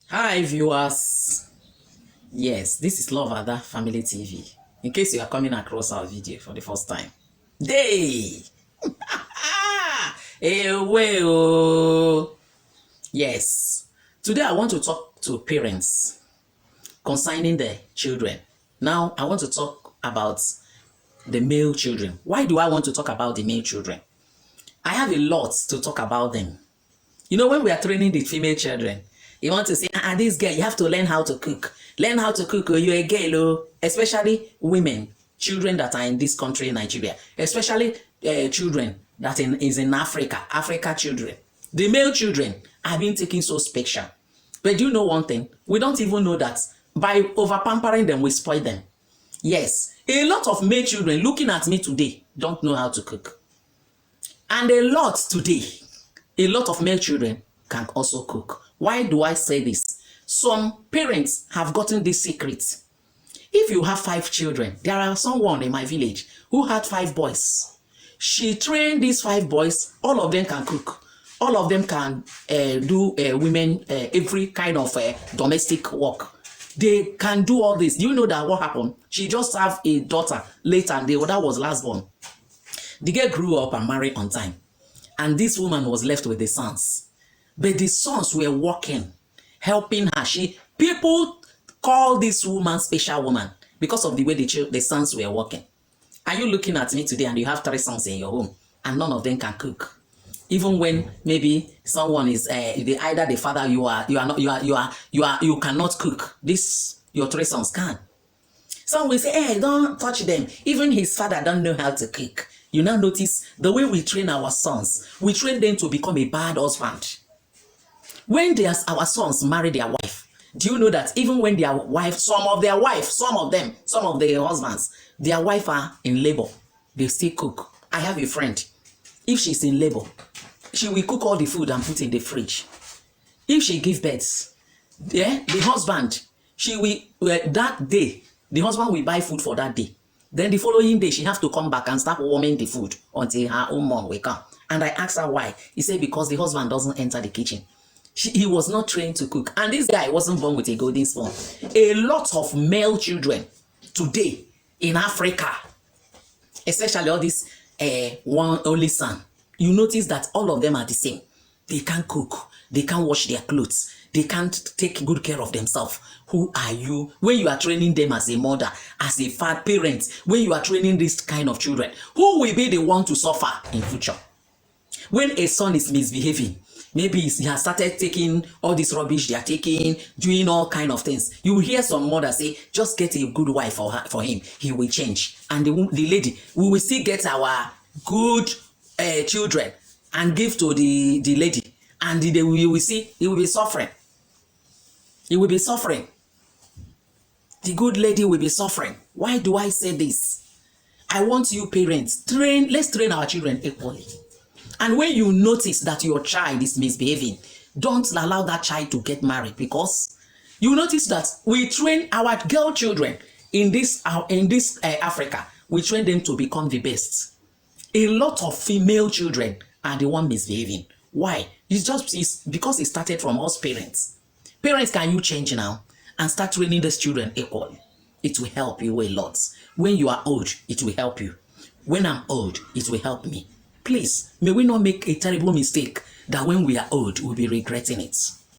Hi viewers, yes, this is Love Ada Family TV. In case you are coming across our video for the first time. Day! Away, oh. Yes, today I want to talk to parents concerning the children. Now, I want to talk about the male children. Why do I want to talk about the male children? I have a lot to talk about them. You know, when we are training the female children, you want to say, this girl, you have to learn how to cook. Learn how to cook, or you're a girl, oh. Especially women, children that are in this country, Nigeria. Especially children that is in Africa children. The male children are being taken so special. But do you know one thing? We don't even know that by over-pampering them, we spoil them. Yes, a lot of male children looking at me today don't know how to cook. And a lot of male children can also cook. Why do I say this? Some parents have gotten this secret. If you have 5 children, there are someone in my village who had 5 boys. She trained these 5 boys. All of them can cook. All of them can do women every kind of domestic work. They can do all this. Do you know that what happened? She just have a daughter later, and the other was last born. The girl grew up and married on time. And this woman was left with the sons. But the sons were working, helping her. People call this woman special woman because of the way the sons were working. Are you looking at me today and you have 3 sons in your home and none of them can cook? Even when maybe someone is either the father you cannot cook. Your 3 sons can. Some will say, hey, don't touch them. Even his father don't know how to cook. You now notice the way we train our sons. We train them to become a bad husband. When our sons marry their wife, do you know that even when their wife, some of the husbands, their wife are in labor, they still cook. I have a friend. If she's in labor, she will cook all the food and put in the fridge. If she gives birth, the husband, that day, the husband will buy food for that day. Then the following day, she has to come back and start warming the food until her own mom will come. And I asked her why. He said because the husband doesn't enter the kitchen. He was not trained to cook. And this guy wasn't born with a golden spoon. A lot of male children today in Africa, especially all these one only son, you notice that all of them are the same. They can't cook. They can't wash their clothes. They can't take good care of themselves. Who are you? When you are training them as a mother, as a parent, when you are training this kind of children, who will be the one to suffer in future? When a son is misbehaving, maybe he has started taking all this rubbish they are taking, doing all kind of things. You will hear some mother say, just get a good wife for him. He will change. And the lady, we will still get our good children and give to the lady. And you will see, he will be suffering. He will be suffering. The good lady will be suffering. Why do I say this? I want you parents, let's train our children equally. And when you notice that your child is misbehaving, don't allow that child to get married, because you notice that we train our girl children in this Africa. We train them to become the best. A lot of female children are the one misbehaving. Why? It's because it started from us parents. Parents, can you change now and start training these children equally? It will help you a lot. When you are old, it will help you. When I'm old, it will help me. Please, may we not make a terrible mistake that when we are old, we'll be regretting it.